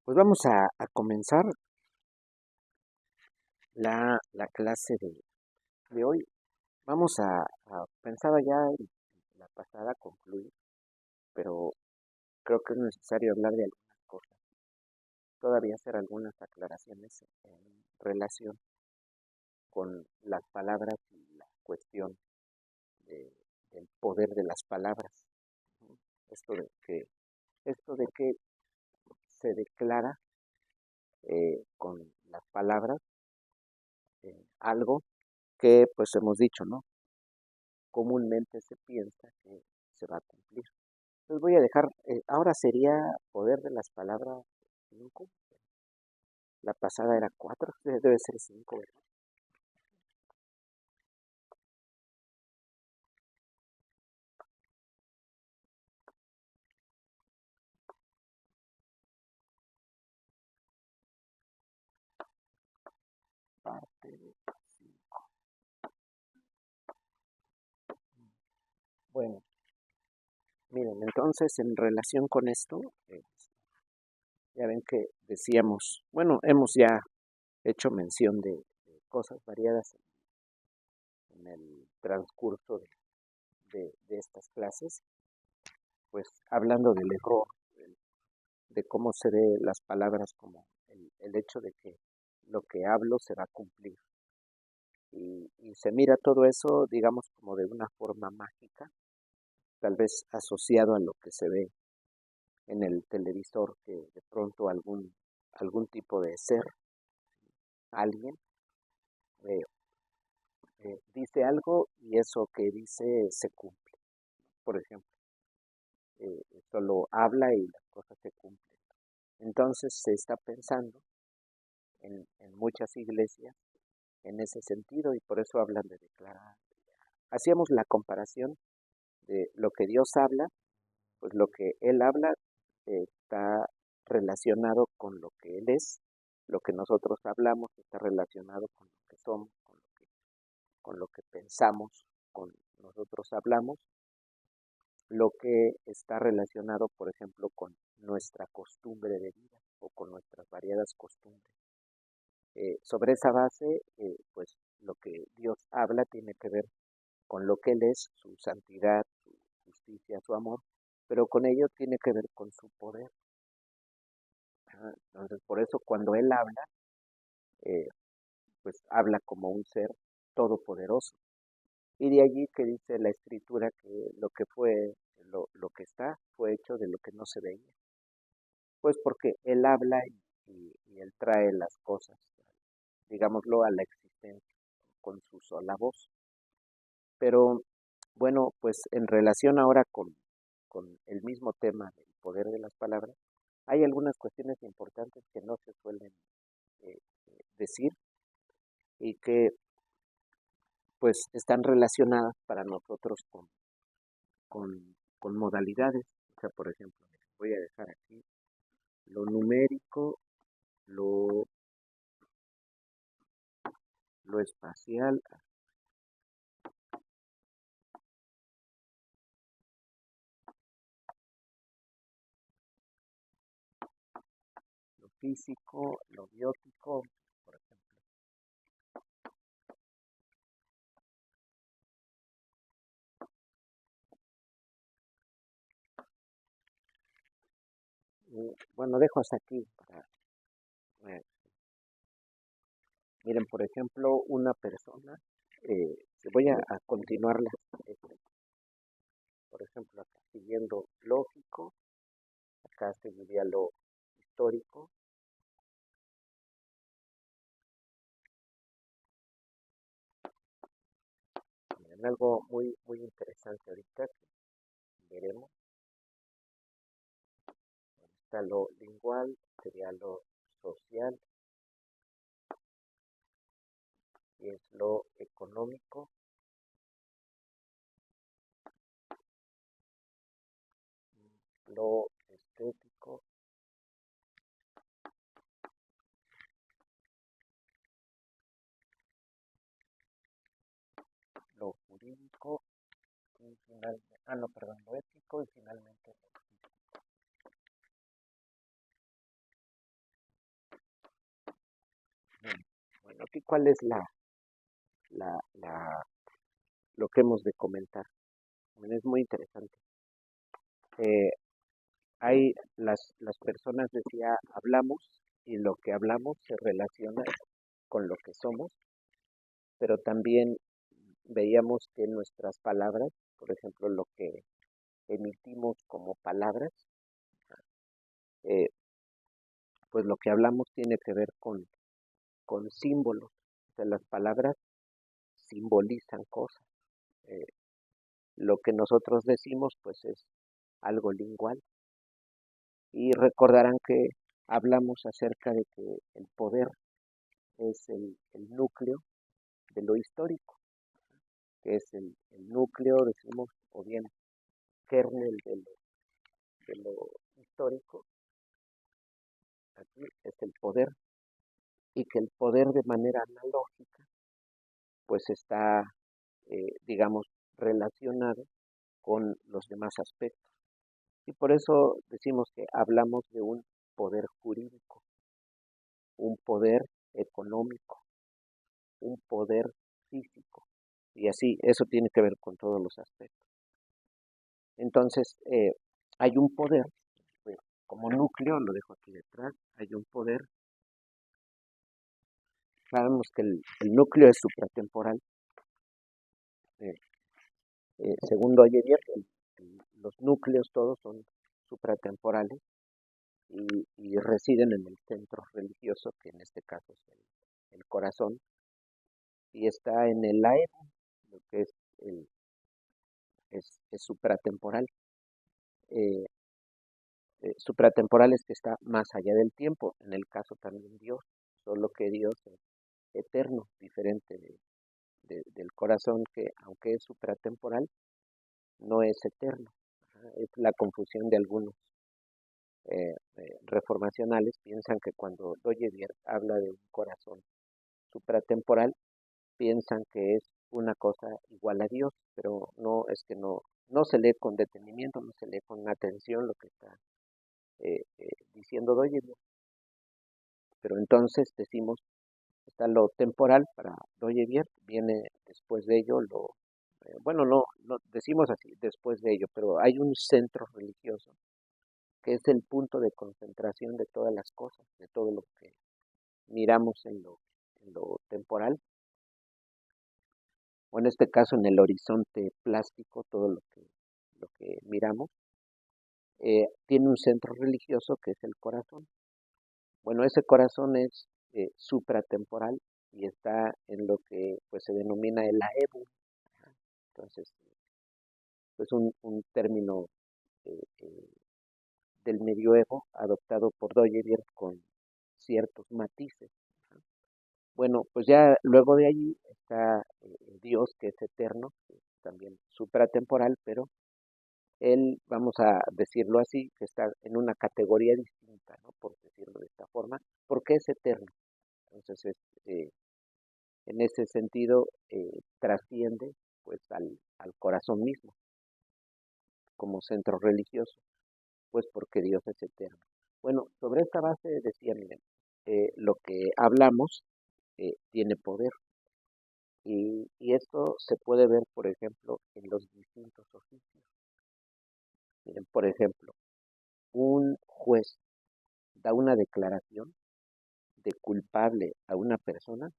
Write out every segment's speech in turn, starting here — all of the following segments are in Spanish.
Pues vamos a comenzar la clase de hoy. Vamos pensaba ya en la pasada concluir, pero creo que es necesario hablar de algunas cosas, todavía hacer algunas aclaraciones en relación con las palabras y la cuestión de- del poder de las palabras. ¿No? Esto de que, esto de que se declara con las palabras algo que pues hemos dicho, ¿no? Comúnmente se piensa que se va a cumplir. Entonces voy a dejar, ahora sería poder de las palabras 5, la pasada era 4, debe ser 5, ¿verdad? Parte de 5. Bueno, miren, entonces en relación con esto, ya ven que decíamos, bueno, hemos ya hecho mención de cosas variadas en el transcurso de estas clases, pues hablando del error, de cómo se ve las palabras como el hecho de que lo que hablo se va a cumplir. Y se mira todo eso, digamos, como de una forma mágica, tal vez asociado a lo que se ve en el televisor, que de pronto algún tipo de ser, alguien, eh, dice algo y eso que dice se cumple. Por ejemplo, solo habla y las cosas se cumplen. Entonces se está pensando en muchas iglesias en ese sentido y por eso hablan de declarar. Hacíamos la comparación de lo que Dios habla, pues lo que Él habla está relacionado con lo que Él es, lo que nosotros hablamos está relacionado con lo que somos, con lo que pensamos, con nosotros hablamos, lo que está relacionado, por ejemplo, con nuestra costumbre de vida o con nuestras variadas costumbres. Sobre esa base, pues lo que Dios habla tiene que ver con lo que Él es, su santidad, su justicia, su amor, pero con ello tiene que ver con su poder. Entonces, por eso cuando Él habla, eh, pues habla como un ser todopoderoso. Y de allí que dice la escritura que lo que fue, lo que está, fue hecho de lo que no se veía. Pues porque Él habla y Él trae las cosas, digámoslo, a la existencia con su sola voz. Pero bueno, pues en relación ahora con el mismo tema del poder de las palabras, hay algunas cuestiones importantes que no se suelen decir y que pues están relacionadas para nosotros con modalidades. O sea, por ejemplo, voy a dejar aquí lo numérico, lo, lo espacial, lo físico, lo biótico, por ejemplo. Bueno, dejo hasta aquí para, eh, miren, por ejemplo, una persona, voy a continuarla, por ejemplo, acá siguiendo lógico, acá seguiría lo histórico. Miren, algo muy interesante ahorita que veremos. Está lo lingual, sería lo social, y es lo económico, lo estético, lo jurídico, y finalmente, no, perdón, lo ético y finalmente lo Bueno, aquí cuál es la, la, lo que hemos de comentar. Bueno, es muy interesante. Eh, hay las personas, decía, hablamos y lo que hablamos se relaciona con lo que somos, pero también veíamos que nuestras palabras, por ejemplo, lo que emitimos como palabras, eh, pues lo que hablamos tiene que ver con símbolos. O sea, las palabras simbolizan cosas. Eh, lo que nosotros decimos, pues es algo lingual. Y recordarán que hablamos acerca de que el poder es el núcleo de lo histórico, que es el núcleo, decimos, o bien kernel de lo histórico, aquí es el poder, y que el poder de manera analógica, pues está, digamos, relacionado con los demás aspectos. Y por eso decimos que hablamos de un poder jurídico, un poder económico, un poder físico. Y así, eso tiene que ver con todos los aspectos. Entonces, hay un poder, pues, como núcleo, lo dejo aquí detrás, hay un poder. Sabemos que el núcleo es supratemporal. Eh, Según Doyevier, los núcleos todos son supratemporales y residen en el centro religioso, que en este caso es el corazón, y está en el aire, lo que es supratemporal. Eh, Supratemporal es que está más allá del tiempo, en el caso también Dios, solo que Dios es eterno, diferente del corazón, que aunque es supratemporal, no es eterno. Es la confusión de algunos reformacionales, piensan que cuando Doyevier habla de un corazón supratemporal, piensan que es una cosa igual a Dios, pero no, es que no se lee con detenimiento, no se lee con atención lo que está diciendo Doyevier. Pero entonces decimos, está lo temporal para Doyevier, viene después de ello bueno, no decimos así, después de ello, pero hay un centro religioso que es el punto de concentración de todas las cosas, de todo lo que miramos en lo temporal, o en este caso en el horizonte plástico, todo lo que miramos, tiene un centro religioso que es el corazón. Bueno, ese corazón es supratemporal y está en lo que pues se denomina el aebu. Entonces, pues un término eh, del medioevo adoptado por Doyevier con ciertos matices. Bueno, pues ya luego de allí está Dios, que es eterno, que es también supratemporal, pero él, vamos a decirlo así, que está en una categoría distinta, ¿no? Por decirlo de esta forma, porque es eterno. Entonces, en ese sentido, trasciende pues al corazón mismo como centro religioso, pues porque Dios es eterno. Bueno, sobre esta base decía, miren, lo que hablamos tiene poder y esto se puede ver, por ejemplo, en los distintos oficios. Miren, por ejemplo, un juez da una declaración de culpable a una persona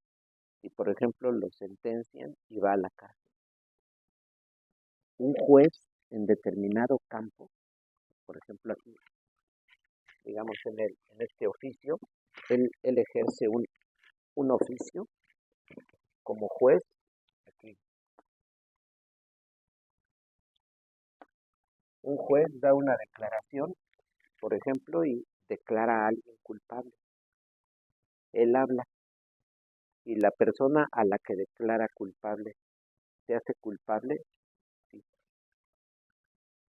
y, por ejemplo, lo sentencian y va a la cárcel. Un juez en determinado campo, por ejemplo aquí, digamos en este oficio, él ejerce un oficio como juez. Aquí, un juez da una declaración, por ejemplo, y declara a alguien culpable. Él habla y la persona a la que declara culpable se hace culpable, sí,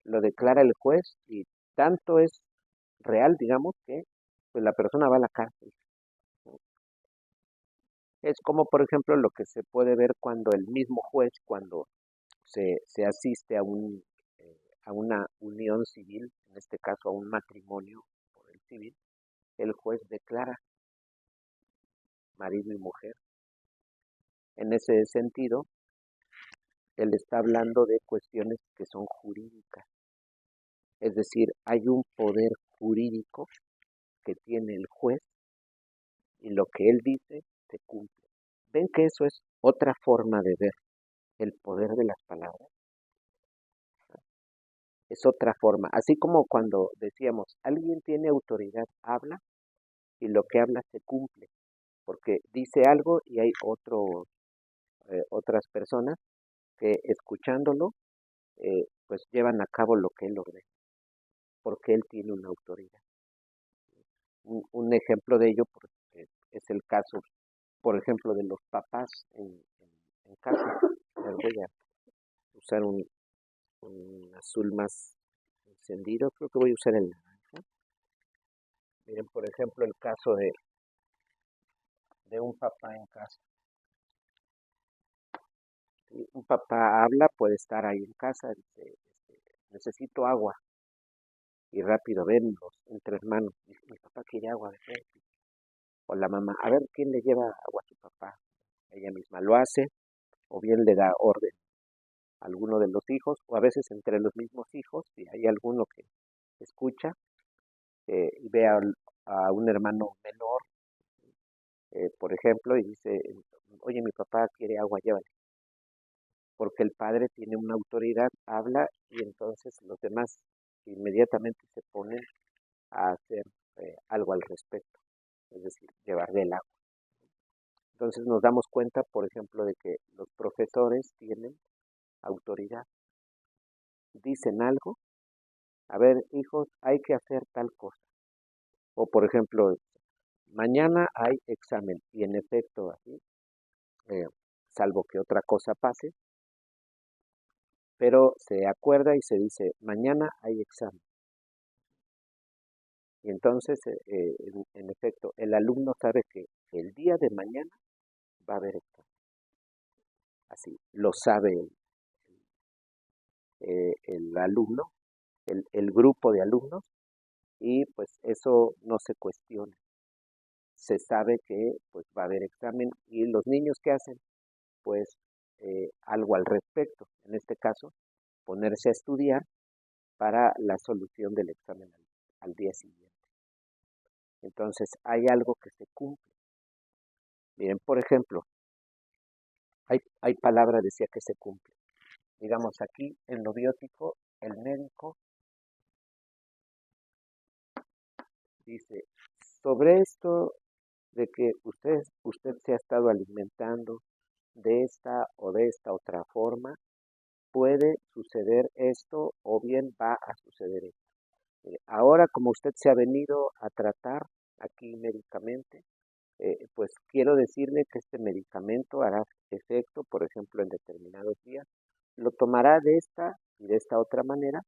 lo declara el juez y tanto es real, digamos, que pues la persona va a la cárcel. Es como, por ejemplo, lo que se puede ver cuando el mismo juez, cuando se asiste a una unión civil, en este caso a un matrimonio por el civil, el juez declara marido y mujer. En ese sentido, él está hablando de cuestiones que son jurídicas. Es decir, hay un poder jurídico que tiene el juez y lo que él dice se cumple. ¿Ven que eso es otra forma de ver el poder de las palabras? Es otra forma. Así como cuando decíamos, alguien tiene autoridad, habla y lo que habla se cumple, porque dice algo y hay otras personas que escuchándolo, pues llevan a cabo lo que él ordena, porque él tiene una autoridad. Un ejemplo de ello es el caso, por ejemplo, de los papás en casa. A ver, voy a usar un azul más encendido, creo que voy a usar el naranja. Miren, por ejemplo, el caso de un papá en casa. Si un papá habla, puede estar ahí en casa, dice, necesito agua, y rápido ven entre hermanos, dice, mi papá quiere agua, o la mamá, a ver quién le lleva agua a su papá. Ella misma lo hace, o bien le da orden a alguno de los hijos, o a veces entre los mismos hijos, si hay alguno que escucha y ve a un hermano menor, por ejemplo, y dice, oye, mi papá quiere agua, llévale. Porque el padre tiene una autoridad, habla y entonces los demás inmediatamente se ponen a hacer algo al respecto, es decir, llevarle el agua. Entonces nos damos cuenta, por ejemplo, de que los profesores tienen autoridad, dicen algo, a ver, hijos, hay que hacer tal cosa. O por ejemplo, mañana hay examen y en efecto así, eh, salvo que otra cosa pase, pero se acuerda y se dice, mañana hay examen. Y entonces, en efecto, el alumno sabe que el día de mañana va a haber examen. Así, lo sabe el alumno, el grupo de alumnos, y pues eso no se cuestiona. Se sabe que pues va a haber examen y los niños ¿qué hacen? Pues algo al respecto. En este caso, ponerse a estudiar para la solución del examen al día siguiente. Entonces, hay algo que se cumple. Miren, por ejemplo, hay palabra, decía, que se cumple. Digamos, aquí en lo biótico, el médico dice, sobre esto de que usted se ha estado alimentando de esta o de esta otra forma, puede suceder esto o bien va a suceder esto. Ahora, como usted se ha venido a tratar aquí médicamente, pues quiero decirle que este medicamento hará efecto, por ejemplo, en determinados días, lo tomará de esta y de esta otra manera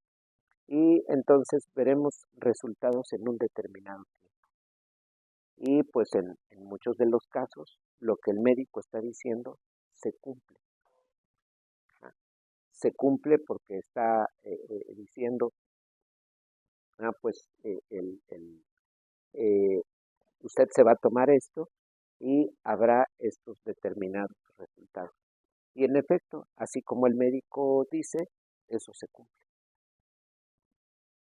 y entonces veremos resultados en un determinado tiempo. Y pues en muchos de los casos, lo que el médico está diciendo se cumple. Ajá. Se cumple porque está diciendo, pues eh, usted se va a tomar esto y habrá estos determinados resultados. Y en efecto, así como el médico dice, eso se cumple.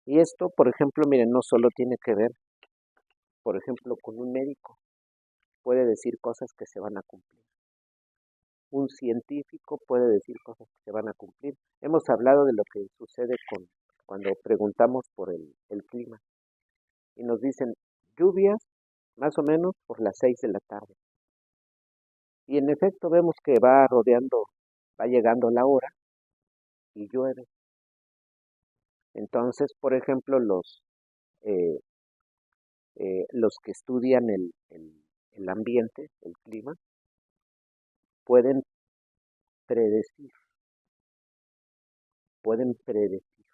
Y esto, por ejemplo, miren, no solo tiene que ver, por ejemplo, con un médico, puede decir cosas que se van a cumplir. Un científico puede decir cosas que se van a cumplir. Hemos hablado de lo que sucede cuando preguntamos por el clima y nos dicen lluvias más o menos por las 6 de la tarde. Y en efecto vemos que va llegando la hora y llueve. Entonces, por ejemplo, eh, los que estudian el ambiente, el clima, pueden predecir, pueden predecir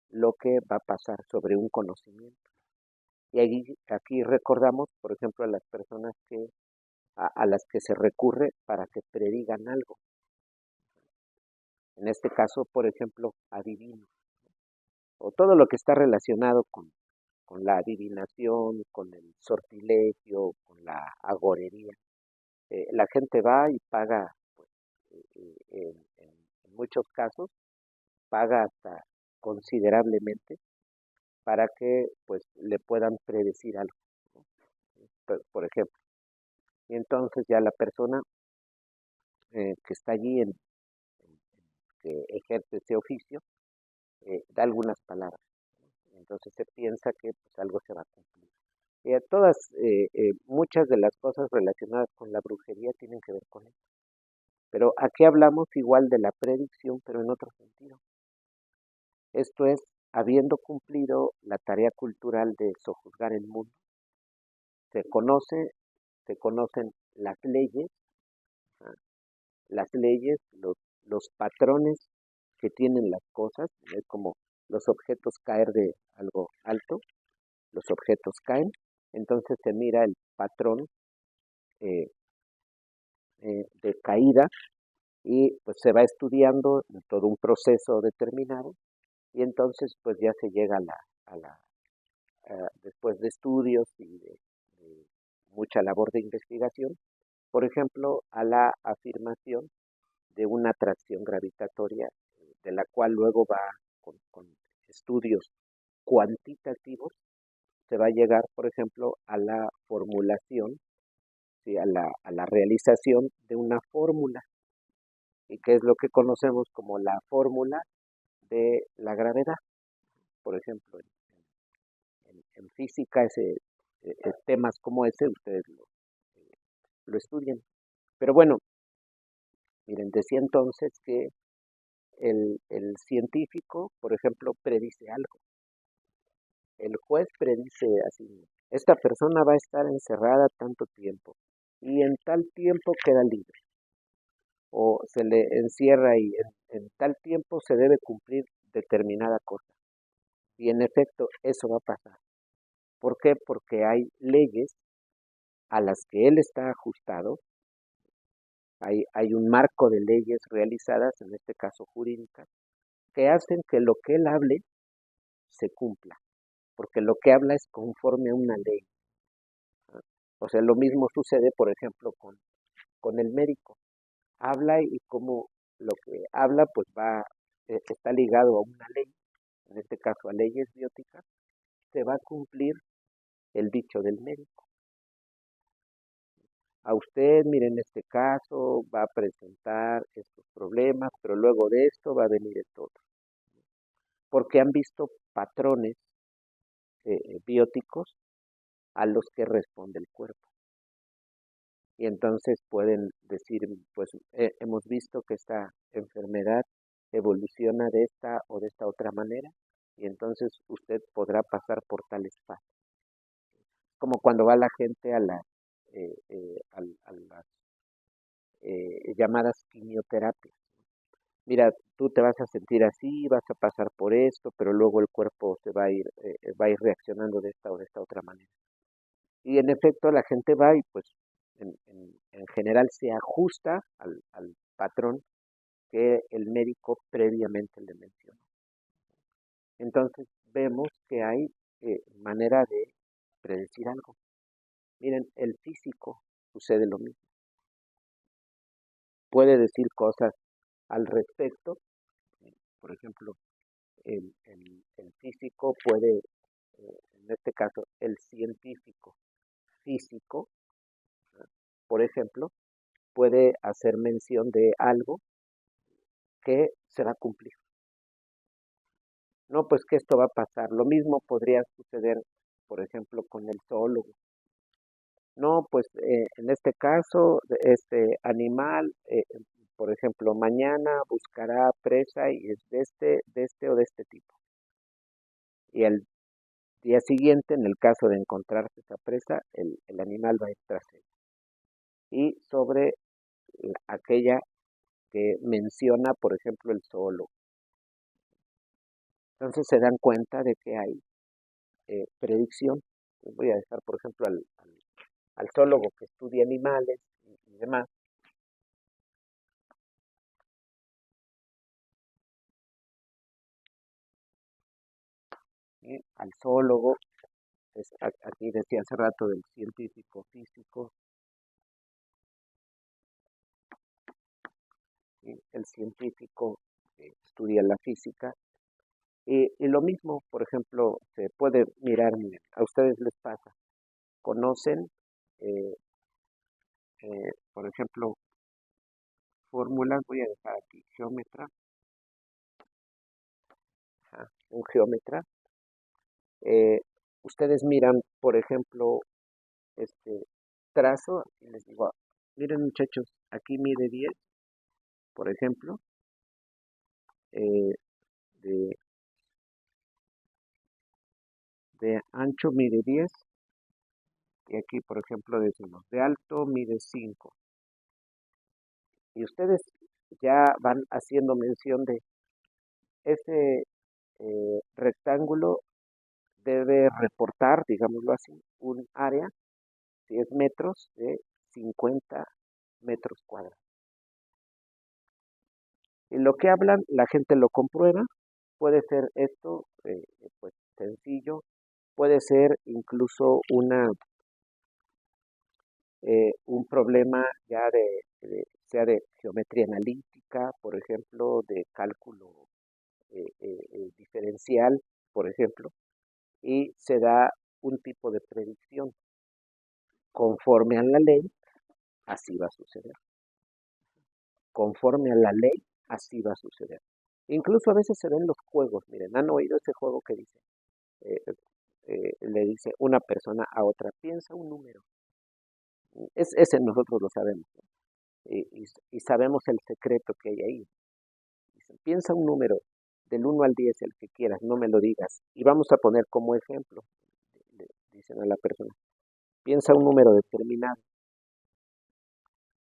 lo que va a pasar sobre un conocimiento. Y aquí recordamos, por ejemplo, a las personas a las que se recurre para que predigan algo. En este caso, por ejemplo, adivinos, o todo lo que está relacionado con la adivinación, con el sortilegio, con la agorería. La gente va y paga, pues, en muchos casos, paga hasta considerablemente para que pues le puedan predecir algo, ¿no? Por ejemplo. Y entonces ya la persona que está allí, que ejerce ese oficio, da algunas palabras. Entonces se piensa que pues, algo se va a cumplir. Muchas de las cosas relacionadas con la brujería tienen que ver con eso. Pero aquí hablamos igual de la predicción, pero en otro sentido. Esto es, habiendo cumplido la tarea cultural de sojuzgar el mundo, se conoce, se conocen ¿ah? Las leyes, los patrones que tienen las cosas, es como los objetos caer de algo alto, los objetos caen, entonces se mira el patrón eh, de caída y pues se va estudiando en todo un proceso determinado y entonces pues ya se llega después de estudios y de mucha labor de investigación, por ejemplo, a la afirmación de una atracción gravitatoria, de la cual luego va con estudios cuantitativos, se va a llegar, por ejemplo, a la formulación, ¿sí? A la realización de una fórmula, y que es lo que conocemos como la fórmula de la gravedad. Por ejemplo, en física, temas como ese, ustedes lo estudian. Pero bueno, miren, decía entonces que el científico, por ejemplo, predice algo. El juez predice así, esta persona va a estar encerrada tanto tiempo y en tal tiempo queda libre. O se le encierra y en tal tiempo se debe cumplir determinada cosa. Y en efecto, eso va a pasar. ¿Por qué? Porque hay leyes a las que él está ajustado, hay un marco de leyes realizadas, en este caso jurídicas, que hacen que lo que él hable se cumpla, porque lo que habla es conforme a una ley. ¿Ah? O sea, lo mismo sucede, por ejemplo, con el médico. Habla y como lo que habla, pues está ligado a una ley, en este caso a leyes bióticas, se va a cumplir el dicho del médico. A usted, mire, en este caso va a presentar estos problemas, pero luego de esto va a venir esto otro. Porque han visto patrones bióticos a los que responde el cuerpo. Y entonces pueden decir, pues hemos visto que esta enfermedad evoluciona de esta o de esta otra manera, y entonces usted podrá pasar por tales fases. Como cuando va la gente a las llamadas quimioterapias. Mira, tú te vas a sentir así, vas a pasar por esto, pero luego el cuerpo se va a ir reaccionando de esta o de esta otra manera. Y en efecto la gente va y pues en general se ajusta al patrón que el médico previamente le mencionó. Entonces vemos que hay manera de predecir algo. Miren, el físico sucede lo mismo. Puede decir cosas al respecto. Por ejemplo, el físico puede, en este caso, el científico físico, ¿no? Por ejemplo, puede hacer mención de algo que se va a cumplir. No, pues que esto va a pasar. Lo mismo podría suceder, por ejemplo, con el zoólogo. No, pues en este caso, este animal, por ejemplo, mañana buscará presa y es de este o de este tipo. Y el día siguiente, en el caso de encontrarse esa presa, el animal va a ir tras ella. Y sobre aquella que menciona, por ejemplo, el zoólogo. Entonces se dan cuenta de que hay predicción. Voy a dejar, por ejemplo, al zoólogo que estudia animales y demás. Al zoólogo aquí decía hace rato del científico físico, ¿sí? El científico que estudia la física. Y lo mismo, por ejemplo, se puede mirar, miren, a ustedes les pasa, conocen, eh, por ejemplo, fórmulas, voy a dejar aquí, geómetra, ajá, un geómetra. eh, Ustedes miran, por ejemplo, este trazo, y les digo, miren muchachos, aquí mide 10, por ejemplo, eh, de, de ancho mide 10, y aquí, por ejemplo, decimos, de alto mide 5. Y ustedes ya van haciendo mención de ese rectángulo debe reportar, digámoslo así, un área, 10 metros de 50 metros cuadrados. Y lo que hablan, la gente lo comprueba, puede ser esto, pues sencillo, puede ser incluso un problema ya sea de geometría analítica, por ejemplo, de cálculo diferencial, por ejemplo, y se da un tipo de predicción. Conforme a la ley, así va a suceder. Conforme a la ley, así va a suceder. Incluso a veces se ven los juegos, miren, ¿han oído ese juego que dice? Eh, le dice una persona a otra, piensa un número. Ese nosotros lo sabemos, ¿no? Y sabemos el secreto que hay ahí. Dicen, piensa un número del 1 al 10, el que quieras, no me lo digas. Y vamos a poner como ejemplo, le dicen a la persona, piensa un número determinado.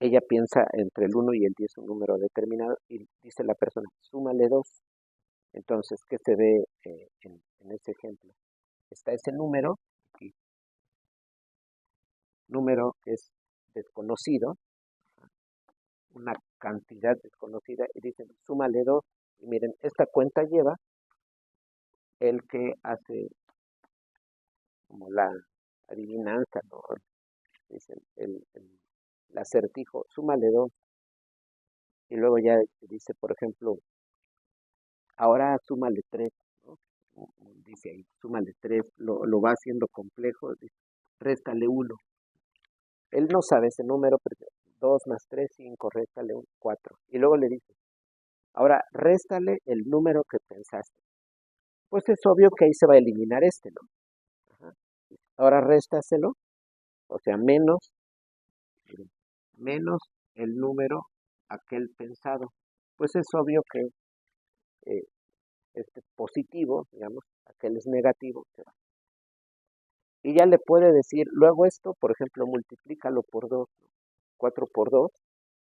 Ella piensa entre el 1 y el 10 un número determinado y dice la persona, súmale 2. Entonces, ¿qué se ve en ese ejemplo? Está ese número, aquí, número que es desconocido, una cantidad desconocida, y dicen, súmale 2. Y miren, esta cuenta lleva el que hace como la adivinanza, ¿no? Dicen, el acertijo, súmale 2. Y luego ya dice, por ejemplo, ahora súmale 3, ¿no? Dice ahí, súmale 3, lo va haciendo complejo, dice, réstale 1. Él no sabe ese número, pero 2 más 3, 5, réstale 1, 4. Y luego le dice, ahora réstale el número que pensaste. Pues es obvio que ahí se va a eliminar este, ¿no? Ajá. Ahora réstaselo, o sea, menos el número aquel pensado. Pues es obvio que eh, este positivo, digamos, aquel es negativo, se va. Y ya le puede decir, luego esto, por ejemplo, multiplícalo por 2, ¿no? 4 por 2,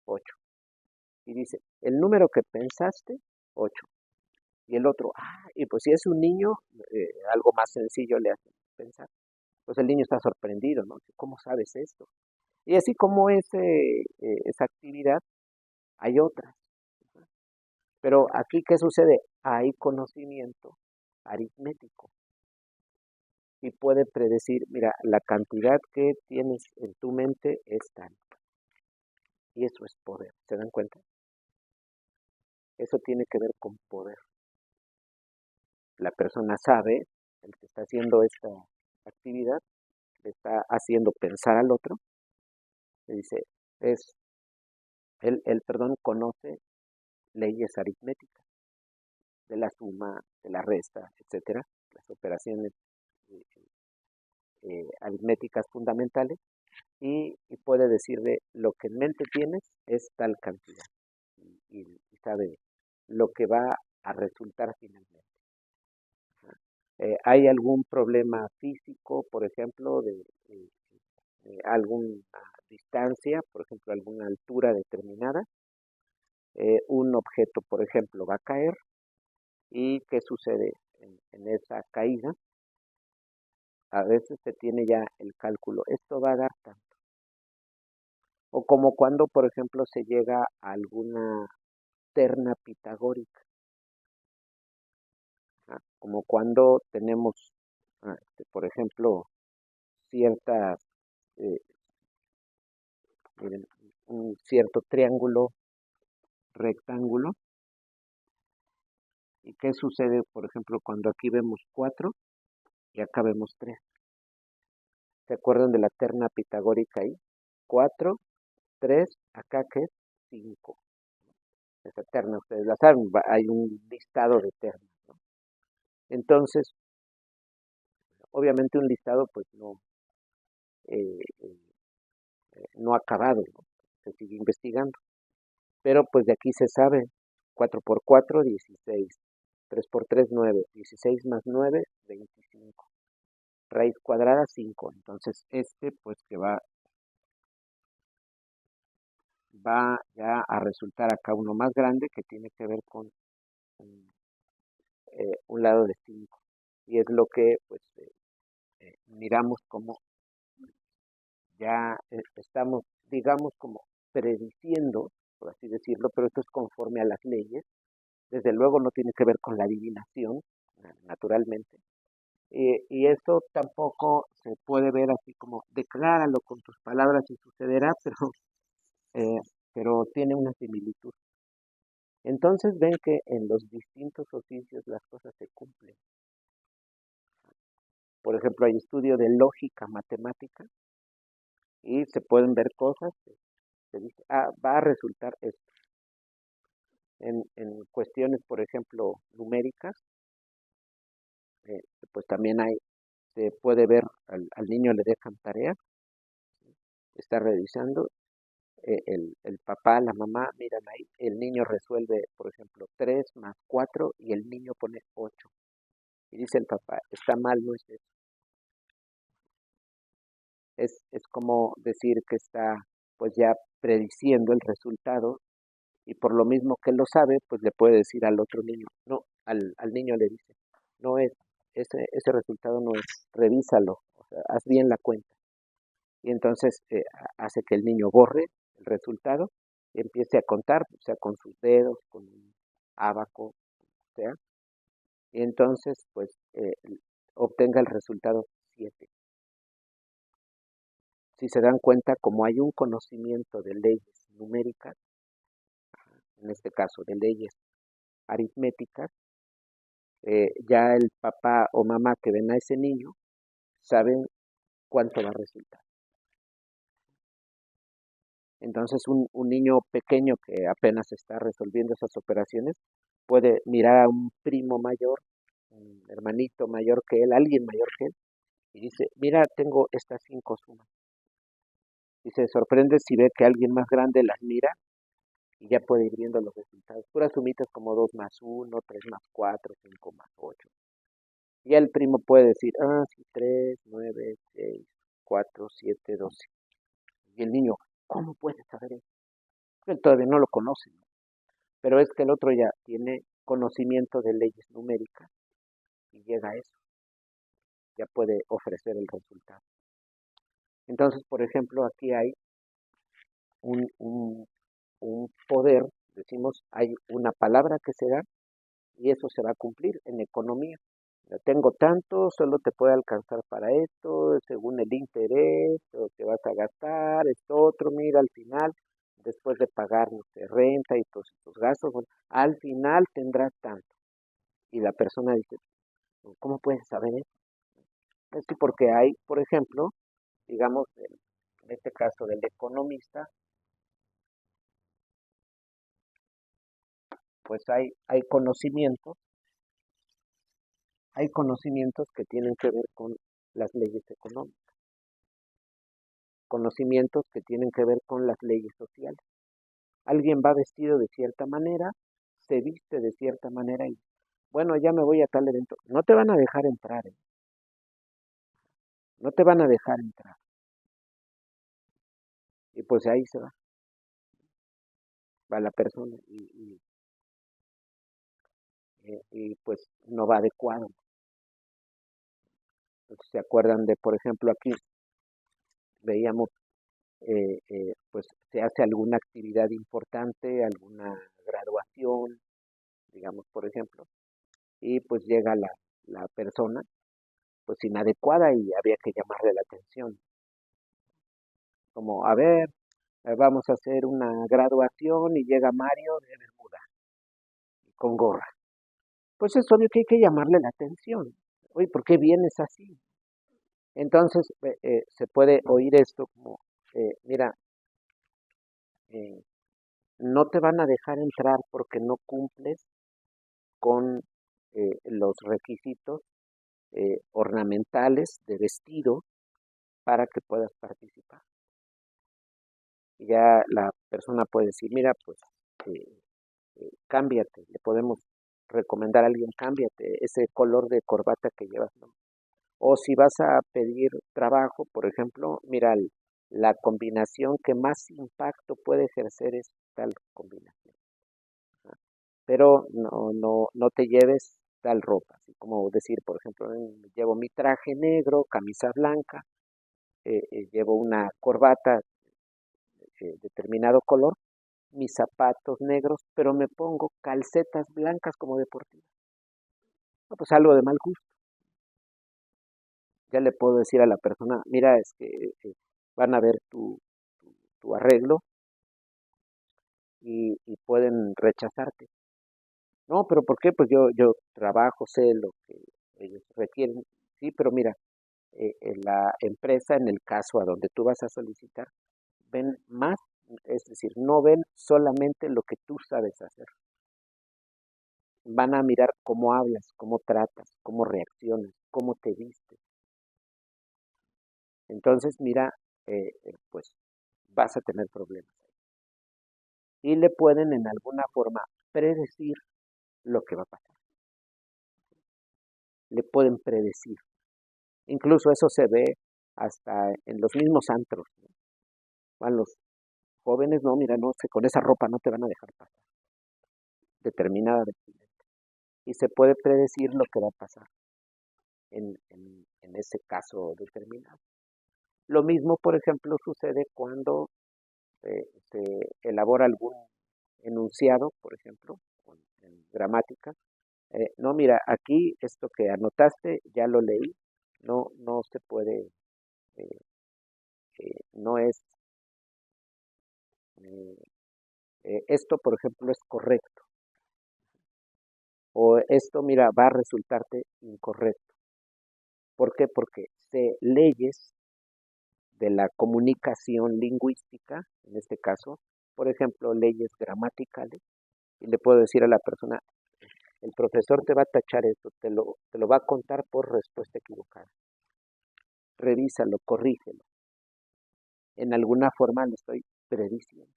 8. Y dice, el número que pensaste, 8. Y el otro, y pues si es un niño, algo más sencillo le hace pensar. Pues el niño está sorprendido, ¿no? ¿Cómo sabes esto? Y así como esa actividad, hay otras. Pero aquí, ¿qué sucede? Hay conocimiento aritmético y puede predecir, mira, la cantidad que tienes en tu mente es tal. Y eso es poder, ¿se dan cuenta? Eso tiene que ver con poder. La persona sabe, el que está haciendo esta actividad, le está haciendo pensar al otro, le dice, es, perdón, conoce leyes aritméticas, de la suma, de la resta, etcétera, las operaciones eh, aritméticas fundamentales, y puede decirle lo que en mente tienes es tal cantidad, y sabe lo que va a resultar finalmente. ¿Hay algún problema físico, por ejemplo, de alguna distancia, por ejemplo, alguna altura determinada? Un objeto, por ejemplo, va a caer, y ¿qué sucede en esa caída? A veces se tiene ya el cálculo, esto va a dar tanto. O como cuando, por ejemplo, se llega a alguna terna pitagórica, ¿ah? Como cuando tenemos por ejemplo, ciertas, eh, miren, un cierto triángulo rectángulo. ¿Y qué sucede, por ejemplo, cuando aquí vemos 4 y acá vemos 3? ¿Se acuerdan de la terna pitagórica ahí? 4, 3, acá que es 5. Esa terna, ustedes la saben, hay un listado de ternas, ¿no? Entonces, obviamente un listado pues eh, eh, no acabado, ¿no? Se sigue investigando. Pero pues de aquí se sabe, 4 por 4, 16. 3 por 3, 9. 16 más 9, 25. Raíz cuadrada, 5. Entonces pues que va ya a resultar acá uno más grande que tiene que ver con un lado de 5. Y es lo que pues miramos como ya estamos, digamos, como prediciendo, por así decirlo, pero esto es conforme a las leyes. Desde luego no tiene que ver con la adivinación, naturalmente. Y esto tampoco se puede ver así como decláralo con tus palabras y sucederá, eh, pero tiene una similitud. Entonces ven que en los distintos oficios las cosas se cumplen. Por ejemplo, hay estudio de lógica matemática y se pueden ver cosas que se dice, va a resultar esto. En cuestiones, por ejemplo, numéricas, eh, pues también se puede ver, al niño le dejan tarea, está revisando, el papá, la mamá, miran ahí, el niño resuelve, por ejemplo, 3 más 4 y el niño pone 8. Y dice el papá, está mal, no es eso. Es como decir que está pues ya prediciendo el resultado y por lo mismo que él lo sabe, pues le puede decir al otro niño, no, al niño le dice, no es, ese resultado no es, revísalo, o sea, haz bien la cuenta. Y entonces hace que el niño borre el resultado y empiece a contar, o sea, con sus dedos, con un abaco, o sea, y entonces pues obtenga el resultado 7. Si se dan cuenta, como hay un conocimiento de leyes numéricas, en este caso de leyes aritméticas, ya el papá o mamá que ven a ese niño saben cuánto va a resultar. Entonces un niño pequeño que apenas está resolviendo esas operaciones puede mirar a un primo mayor, un hermanito mayor que él, alguien mayor que él, y dice, mira, tengo estas 5 sumas. Y se sorprende si ve que alguien más grande las mira y ya puede ir viendo los resultados. Puras sumitas como 2 más 1, 3 más 4, 5 más 8. Y el primo puede decir, sí, 3, 9, 6, 4, 7, 12. Y el niño, ¿cómo puede saber eso? Él todavía no lo conoce, ¿no? Pero es que el otro ya tiene conocimiento de leyes numéricas y llega a eso, ya puede ofrecer el resultado. Entonces, por ejemplo, aquí hay un, un, un poder, decimos, hay una palabra que se da y eso se va a cumplir en economía. Ya tengo tanto, solo te puede alcanzar para esto, según el interés, lo que vas a gastar, esto otro, mira, al final, después de pagar, no sé, renta y todos estos gastos, bueno, al final tendrás tanto. Y la persona dice, ¿cómo puedes saber eso? Es que porque hay, por ejemplo, digamos, en este caso del economista, pues hay conocimientos que tienen que ver con las leyes económicas, conocimientos que tienen que ver con las leyes sociales. Alguien va vestido de cierta manera, se viste de cierta manera y, bueno, ya me voy a tal evento. No te van a dejar entrar, ¿eh? No te van a dejar entrar. Y pues ahí se va la persona y pues no va adecuado. Entonces, ¿se acuerdan de, por ejemplo, aquí veíamos, pues se hace alguna actividad importante, alguna graduación, digamos, por ejemplo, y pues llega la persona pues inadecuada y había que llamarle la atención. Como, a ver, vamos a hacer una graduación y llega Mario de bermuda y con gorra. Pues es obvio que hay que llamarle la atención. Oye, ¿por qué vienes así? Entonces se puede oír esto como, mira, eh, no te van a dejar entrar porque no cumples con los requisitos ornamentales de vestido para que puedas participar. Y ya la persona puede decir, mira, pues eh, cámbiate, le podemos recomendar a alguien, cámbiate ese color de corbata que llevas, ¿no? O si vas a pedir trabajo, por ejemplo, mira, la combinación que más impacto puede ejercer es tal combinación. Pero no te lleves tal ropa, así como decir, por ejemplo, llevo mi traje negro, camisa blanca, llevo una corbata de determinado color, mis zapatos negros, pero me pongo calcetas blancas como deportivas. No, pues algo de mal gusto. Ya le puedo decir a la persona, mira, es que van a ver tu arreglo y pueden rechazarte. No, pero ¿por qué? Pues yo trabajo, sé lo que ellos requieren. Sí, pero mira, en la empresa, en el caso a donde tú vas a solicitar, ven más, es decir, no ven solamente lo que tú sabes hacer. Van a mirar cómo hablas, cómo tratas, cómo reaccionas, cómo te vistes. Entonces, mira, pues vas a tener problemas. Y le pueden en alguna forma predecir lo que va a pasar. Le pueden predecir. Incluso eso se ve hasta en los mismos antros, ¿no? Van los jóvenes, no, mira, no, con esa ropa no te van a dejar pasar. Determinada vestimenta. Y se puede predecir lo que va a pasar en ese caso determinado. Lo mismo, por ejemplo, sucede cuando se elabora algún enunciado, por ejemplo, en gramática. No, mira, aquí esto que anotaste ya lo leí, no se puede, eh, no es, eh, esto, por ejemplo, es correcto, o esto, mira, va a resultarte incorrecto. ¿Por qué? Porque sé leyes de la comunicación lingüística, en este caso, por ejemplo, leyes gramaticales, y le puedo decir a la persona, el profesor te va a tachar esto, te lo va a contar por respuesta equivocada. Revísalo, corrígelo. En alguna forma lo estoy prediciendo.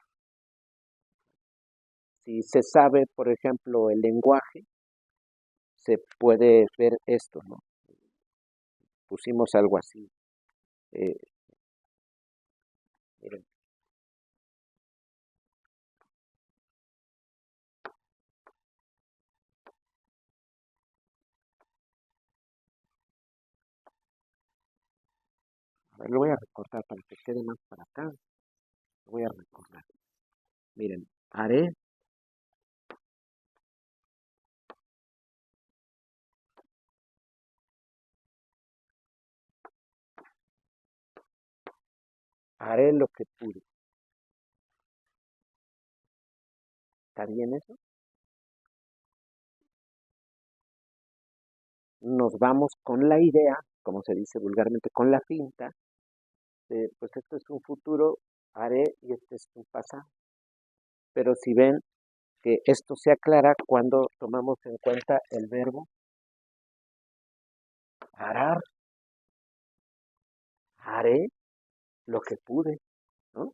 Si se sabe, por ejemplo, el lenguaje, se puede ver esto, ¿no? Pusimos algo así. Eh, miren, a ver, lo voy a recortar para que quede más para acá. Lo voy a recortar. Miren, haré lo que pude. ¿Está bien eso? Nos vamos con la idea, como se dice vulgarmente, con la finta, de, pues esto es un futuro, haré y este es un pasado. Pero si ven que esto se aclara cuando tomamos en cuenta el verbo hará, haré lo que pude, ¿no?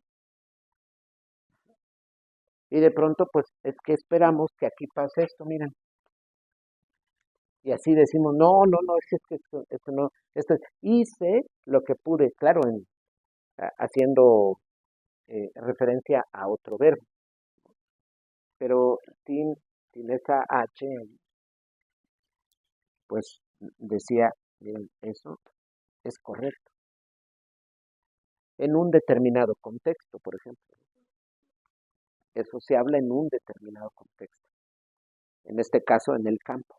Y de pronto, pues es que esperamos que aquí pase esto, miren. Y así decimos, no, es que esto no, esto es, hice lo que pude, claro, haciendo referencia a otro verbo, pero sin esa H, pues decía, miren, eso es correcto. En un determinado contexto, por ejemplo. Eso se habla en un determinado contexto. En este caso, en el campo.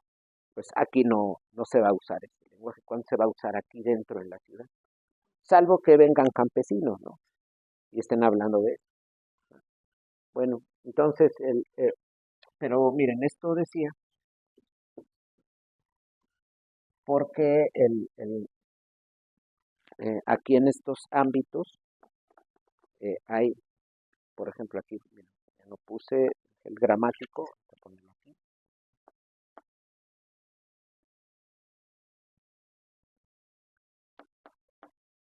Pues aquí no se va a usar este lenguaje. lenguaje, cuándo se va a usar aquí dentro de la ciudad, salvo que vengan campesinos, ¿no? Y estén hablando de eso. Bueno, entonces, pero miren, esto decía, porque aquí en estos ámbitos hay, por ejemplo, aquí, miren, ya no puse el gramático, voy a ponerlo aquí.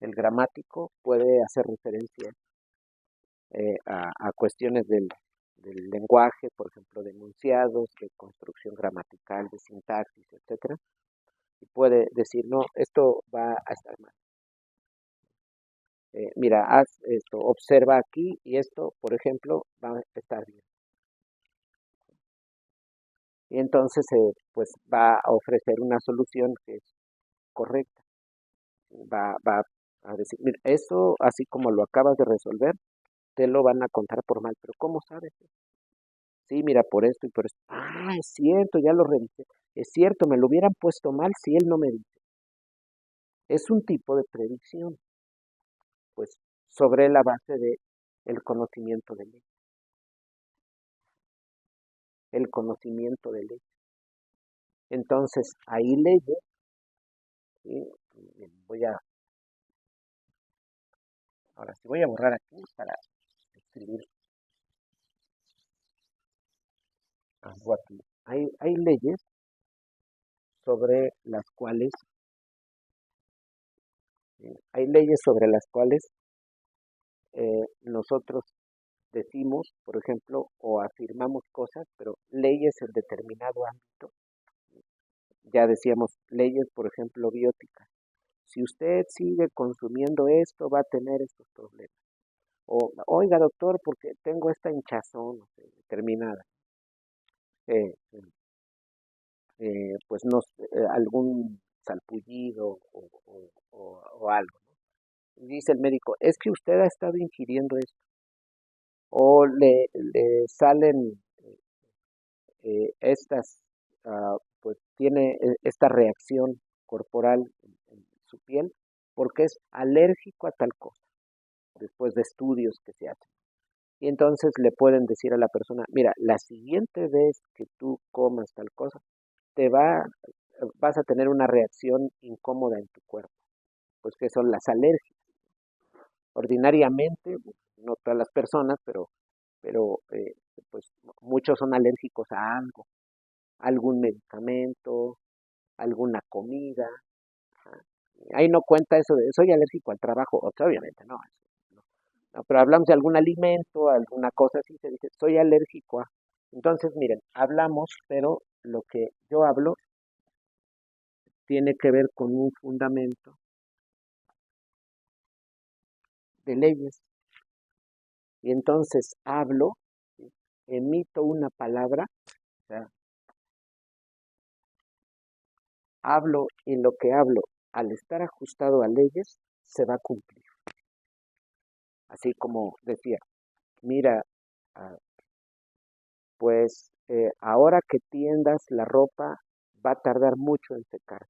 El gramático puede hacer referencia a cuestiones del lenguaje, por ejemplo, de enunciados, de construcción gramatical, de sintaxis, etcétera, y puede decir, no, esto va a estar mal. Mira, haz esto, observa aquí y esto, por ejemplo, va a estar bien. Y entonces, pues va a ofrecer una solución que es correcta. Va a decir, mira, eso, así como lo acabas de resolver, te lo van a contar por mal, pero ¿cómo sabes? Sí, mira, por esto y por esto. Ah, es cierto, ya lo revisé. Es cierto, me lo hubieran puesto mal si él no me dice. Es un tipo de predicción, pues, sobre la base de el conocimiento de ley. El conocimiento de ley. Entonces, hay leyes, ¿sí? Ahora sí voy a borrar aquí para escribir algo aquí. Hay leyes sobre las cuales, hay leyes sobre las cuales nosotros decimos, por ejemplo, o afirmamos cosas, pero leyes en determinado ámbito. Ya decíamos, leyes, por ejemplo, bióticas. Si usted sigue consumiendo esto, va a tener estos problemas. O, oiga, doctor, porque tengo esta hinchazón, no sé, determinada. Eh, pues no sé, algún salpullido o algo, ¿no? Dice el médico, es que usted ha estado ingiriendo esto. O le salen estas, pues tiene esta reacción corporal en su piel porque es alérgico a tal cosa, después de estudios que se hacen. Y entonces le pueden decir a la persona, mira, la siguiente vez que tú comas tal cosa, vas a tener una reacción incómoda en tu cuerpo, pues que son las alergias. Ordinariamente, no todas las personas, pero pues muchos son alérgicos a algo, algún medicamento, alguna comida. Ajá. Ahí no cuenta eso de soy alérgico al trabajo, obviamente no, no. No, pero hablamos de algún alimento, alguna cosa así, se dice soy alérgico a. Entonces, miren, hablamos, pero lo que yo hablo tiene que ver con un fundamento de leyes. Y entonces hablo, ¿sí? Emito una palabra, o sea, hablo y lo que hablo, al estar ajustado a leyes, se va a cumplir. Así como decía, mira, ah, pues ahora que tiendas la ropa va a tardar mucho en secar.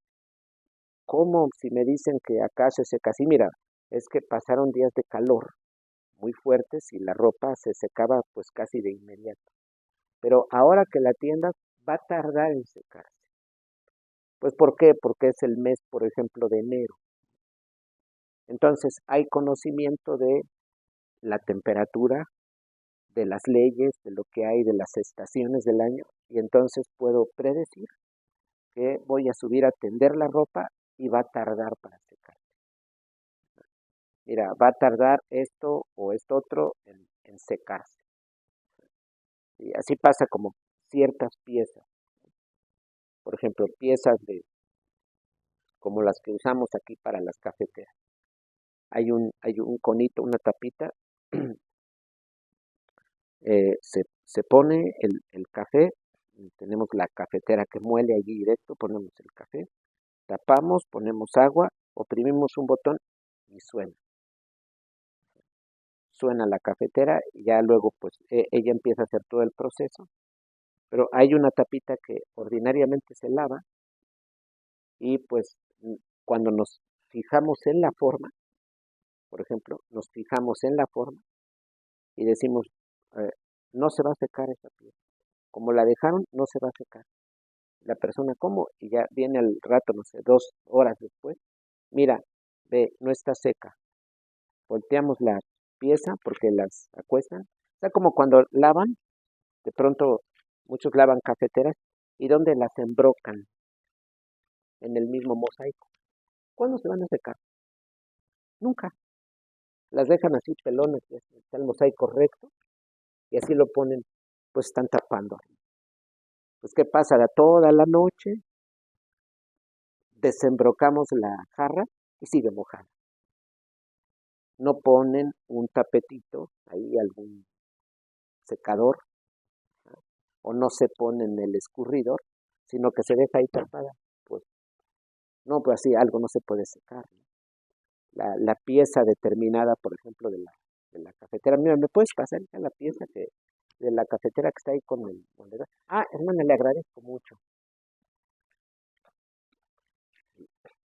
¿Cómo si me dicen que acá se seca así? Mira, es que pasaron días de calor muy fuertes y la ropa se secaba pues casi de inmediato. Pero ahora que la tiendas va a tardar en secarse. Pues ¿por qué? Porque es el mes, por ejemplo, de enero. Entonces hay conocimiento de la temperatura, de las leyes, de lo que hay, de las estaciones del año, y entonces puedo predecir que voy a subir a tender la ropa y va a tardar para secar. Mira, va a tardar esto o esto otro en secarse. Y así pasa como ciertas piezas, por ejemplo, piezas de como las que usamos aquí para las cafeteras. Hay un conito, una tapita, se pone el café, tenemos la cafetera que muele allí directo, ponemos el café, tapamos, ponemos agua, oprimimos un botón y suena. Suena la cafetera y ya luego pues ella empieza a hacer todo el proceso, pero hay una tapita que ordinariamente se lava y pues cuando nos fijamos en la forma, por ejemplo, nos fijamos en la forma y decimos, eh, no se va a secar esa pieza. Como la dejaron, no se va a secar. La persona, ¿cómo? Y ya viene al rato, no sé, 2 horas después. Mira, ve, no está seca. Volteamos la pieza porque las acuestan. O sea, como cuando lavan, de pronto muchos lavan cafeteras y donde las embrocan en el mismo mosaico. ¿Cuándo se van a secar? Nunca. Las dejan así pelones, está el mosaico recto y así lo ponen, pues están tapando. Pues ¿qué pasa? Toda la noche desembrocamos la jarra y sigue mojada. No ponen un tapetito, ahí algún secador, o no se pone en el escurridor, sino que se deja ahí tapada. Pues no, pues así algo no se puede secar, ¿no? La pieza determinada, por ejemplo, de la cafetera. Mira, ¿me puedes pasar ya la pieza de la cafetera que está ahí con el monedero? Ah, hermana, le agradezco mucho.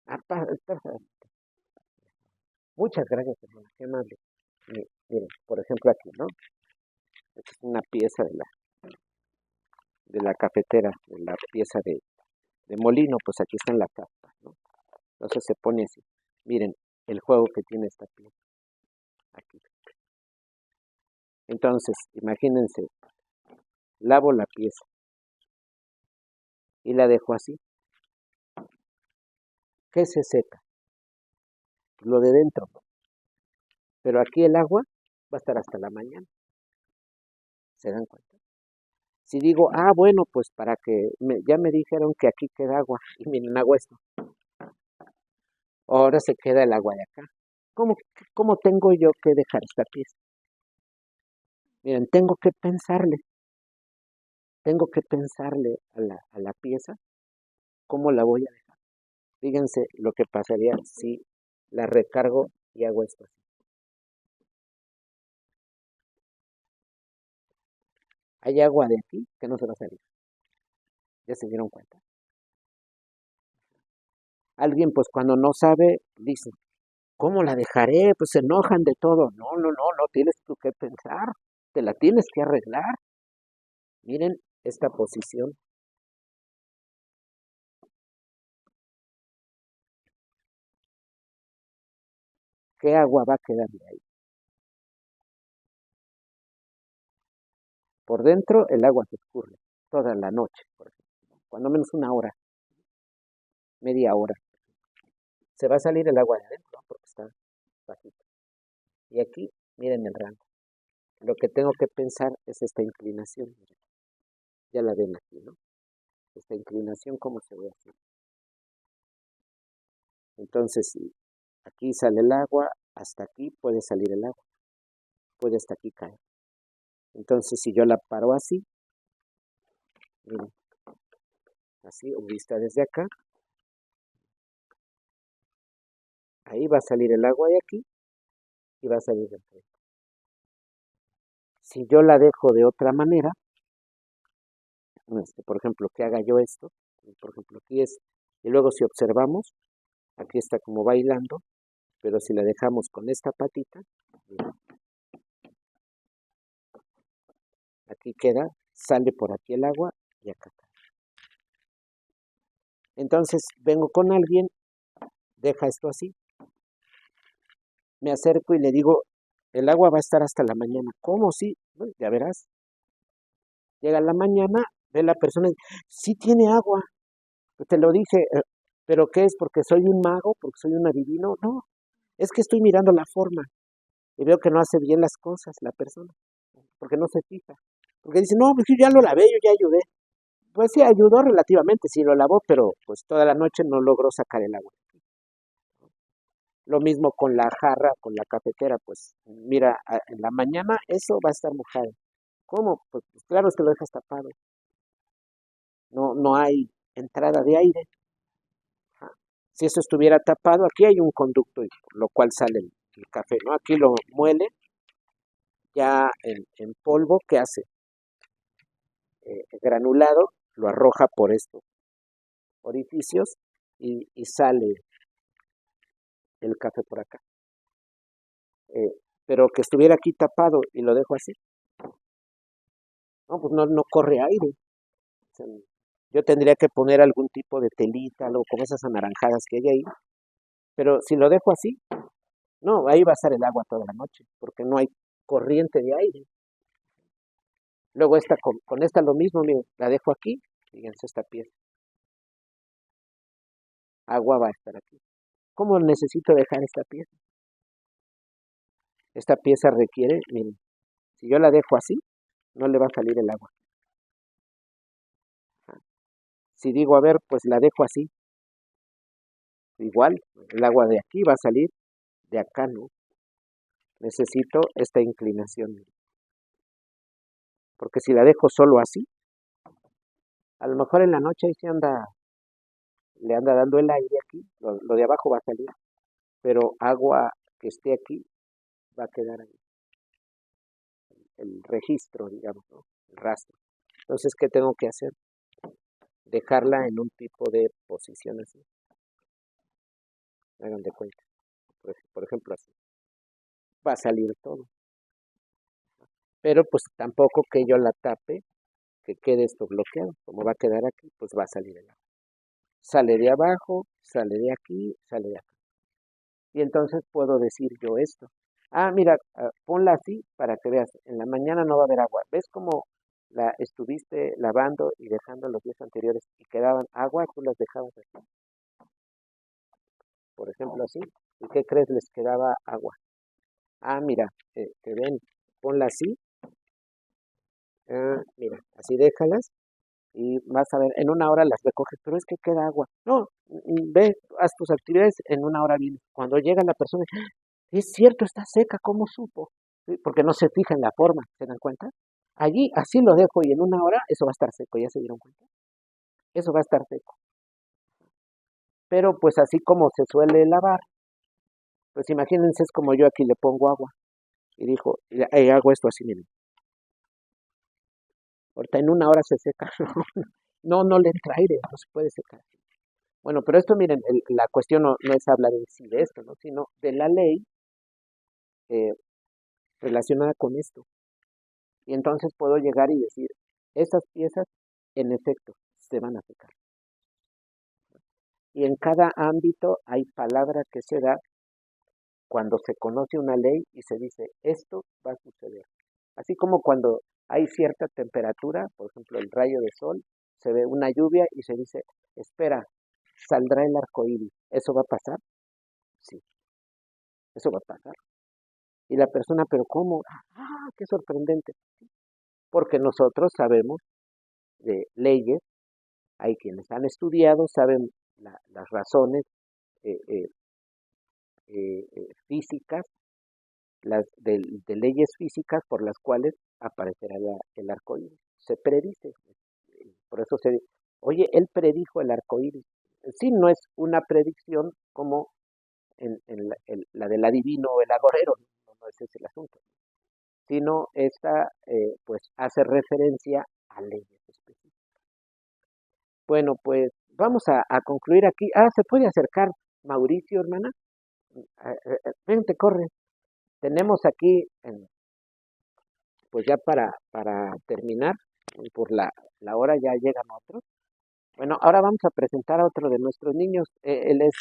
Ah, muchas gracias, hermana, qué amable. Miren, por ejemplo aquí, ¿no? Esta es una pieza de la cafetera, de la pieza de molino, pues aquí están las tapas, ¿no? Entonces se pone así. Miren el juego que tiene esta pieza aquí. Entonces, imagínense, lavo la pieza y la dejo así. ¿Qué se seca? Lo de dentro. Pero aquí el agua va a estar hasta la mañana. ¿Se dan cuenta? Si digo, ah, bueno, pues para que ya me dijeron que aquí queda agua. Y miren, hago esto. Ahora se queda el agua de acá. ¿Cómo, cómo tengo yo que dejar esta pieza? Miren, tengo que pensarle a la pieza cómo la voy a dejar. Fíjense lo que pasaría si la recargo y hago esto así. Hay agua de aquí que no se va a salir. ¿Ya se dieron cuenta? Alguien, pues cuando no sabe, dice, ¿cómo la dejaré? Pues se enojan de todo. No, no, no, no tienes tú que pensar. Te la tienes que arreglar. Miren esta posición. ¿Qué agua va a quedar de ahí? Por dentro el agua se escurre toda la noche, por ejemplo. Cuando menos una hora, media hora. Se va a salir el agua de adentro, ¿no? Porque está bajito. Y aquí, miren el rango. Lo que tengo que pensar es esta inclinación. Miren. Ya la ven aquí, ¿no? Esta inclinación, ¿cómo se ve así? Entonces, si aquí sale el agua, hasta aquí puede salir el agua, puede hasta aquí caer. Entonces, si yo la paro así, miren, así, o vista desde acá, ahí va a salir el agua de aquí y va a salir de enfrente. Si yo la dejo de otra manera, por ejemplo, que haga yo esto, por ejemplo, aquí es, y luego si observamos, aquí está como bailando, pero si la dejamos con esta patita, miren, aquí queda, sale por aquí el agua y acá. Entonces vengo con alguien, deja esto así, me acerco y le digo, el agua va a estar hasta la mañana. ¿Cómo? Sí, bueno, ya verás. Llega la mañana, ve la persona y dice, sí tiene agua. Pues te lo dije, pero ¿qué es? ¿Porque soy un mago? ¿Porque soy un adivino? No, es que estoy mirando la forma y veo que no hace bien las cosas la persona, porque no se fija. Porque dice, no, pues yo ya lo lavé, yo ya ayudé. Pues sí, ayudó relativamente, sí lo lavó, pero pues toda la noche no logró sacar el agua. Lo mismo con la jarra, con la cafetera, pues mira, en la mañana eso va a estar mojado. ¿Cómo? Pues claro, es que lo dejas tapado. No, no hay entrada de aire. Ajá. Si eso estuviera tapado, aquí hay un conducto y por lo cual sale el café, ¿no? Aquí lo muele ya en polvo, ¿qué hace? Granulado, lo arroja por estos orificios y sale el café por acá. Pero que estuviera aquí tapado y lo dejo así, no, pues no corre aire. O sea, yo tendría que poner algún tipo de telita, algo como esas anaranjadas que hay ahí, pero si lo dejo así, no, ahí va a estar el agua toda la noche, porque no hay corriente de aire. Luego esta con esta lo mismo, miren, la dejo aquí, fíjense esta pieza, agua va a estar aquí. ¿Cómo necesito dejar esta pieza? Esta pieza requiere, miren, si yo la dejo así, no le va a salir el agua. Si digo, a ver, pues la dejo así, igual, el agua de aquí va a salir, de acá no. Necesito esta inclinación, porque si la dejo solo así, a lo mejor en la noche ahí se anda, le anda dando el aire aquí, lo de abajo va a salir, pero agua que esté aquí va a quedar ahí, el registro, digamos, ¿no? El rastro. Entonces, ¿qué tengo que hacer? Dejarla en un tipo de posición así. Hagan de cuenta. Por ejemplo, así. Va a salir todo. Pero pues tampoco que yo la tape, que quede esto bloqueado. Como va a quedar aquí, pues va a salir el agua. Sale de abajo, sale de aquí, sale de acá. Y entonces puedo decir yo esto. Ah, mira, ponla así para que veas. En la mañana no va a haber agua. ¿Ves cómo la estuviste lavando y dejando los días anteriores y quedaban agua? Tú las dejabas así. Por ejemplo, así. ¿Y qué crees? Les quedaba agua. Ah, mira, te ven, ponla así. Ah, mira, así déjalas y vas a ver, en una hora las recoges, pero es que queda agua. No, ve, haz tus actividades, en una hora viene. Cuando llega la persona, "Ah, es cierto, está seca, ¿cómo supo?" Sí, porque no se fija en la forma, ¿se dan cuenta? Allí, así lo dejo y en una hora eso va a estar seco, ¿ya se dieron cuenta? Eso va a estar seco. Pero pues así como se suele lavar, pues imagínense, es como yo aquí le pongo agua y dijo, hago esto así, miren. Ahorita en una hora se seca. No le entra aire, no se puede secar. Bueno, pero esto, miren, la cuestión no es hablar en sí de esto, ¿no? Sino de la ley eh, relacionada con esto. Y entonces puedo llegar y decir, estas piezas, en efecto, se van a secar. Y en cada ámbito hay palabra que se da cuando se conoce una ley y se dice, esto va a suceder. Así como cuando hay cierta temperatura, por ejemplo, el rayo de sol, se ve una lluvia y se dice, espera, saldrá el arco iris. ¿Eso va a pasar? Sí, eso va a pasar. Y la persona, pero ¿cómo? Ah, qué sorprendente. Porque nosotros sabemos de leyes, hay quienes han estudiado, saben las razones eh, eh, físicas, de leyes físicas por las cuales aparecerá el arco iris. Se predice. Por eso se dice, oye, él predijo el arco iris. Sí, no es una predicción como la del adivino o el agorero, no ese es el asunto, sino esta pues hace referencia a leyes específicas. Bueno, pues vamos a concluir aquí. Ah, ¿se puede acercar Mauricio, hermana? Vente, corre. Tenemos aquí, pues ya para terminar, por la hora ya llegan otros. Bueno, ahora vamos a presentar a otro de nuestros niños. Él es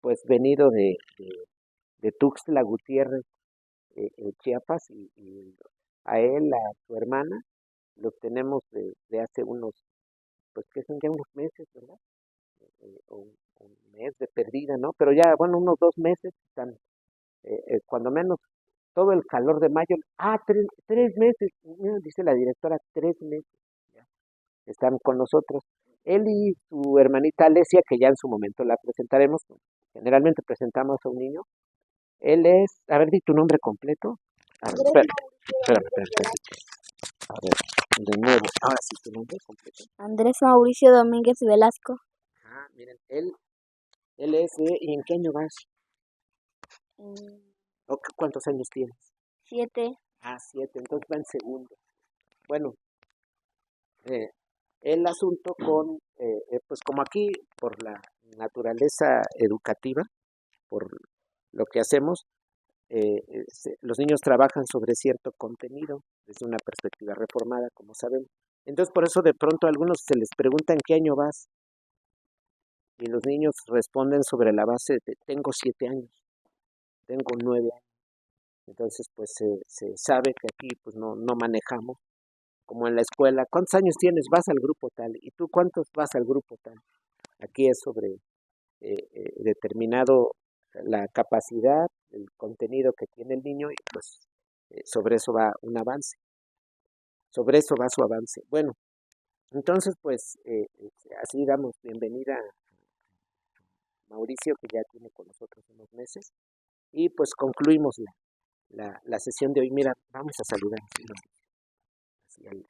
pues venido de Tuxtla Gutiérrez, Chiapas, y a él, a su hermana, los tenemos de hace unos, pues que son ya unos meses, ¿verdad? Un mes de perdida, ¿no? Pero ya, bueno, unos 2 meses están, cuando menos, todo el calor de mayo. Ah, 3 meses, mira, dice la directora, 3 meses, ya, están con nosotros. Él y su hermanita Alesia, que ya en su momento la presentaremos, generalmente presentamos a un niño. Él es, a ver, di tu nombre completo. A ver, espérame. A ver, de nuevo, ahora sí, tu nombre completo. Andrés Mauricio Domínguez Velasco. Ah, miren, él es ¿y en qué año vas? ¿Cuántos años tienes? 7. Ah, 7, entonces va en segundo. Bueno, el asunto con, pues como aquí, por la naturaleza educativa, por lo que hacemos, los niños trabajan sobre cierto contenido desde una perspectiva reformada, como sabemos. Entonces, por eso de pronto a algunos se les pregunta en qué año vas, y los niños responden sobre la base de tengo 7 años, tengo 9 años. Entonces, pues se sabe que aquí pues no manejamos, como en la escuela, ¿cuántos años tienes? Vas al grupo tal, ¿y tú cuántos vas al grupo tal? Aquí es sobre determinado la capacidad, el contenido que tiene el niño y pues sobre eso va un avance, sobre eso va su avance. Bueno, entonces pues así damos bienvenida a Mauricio, que ya tiene con nosotros unos meses, y pues concluimos la sesión de hoy. Mira, vamos a saludar así al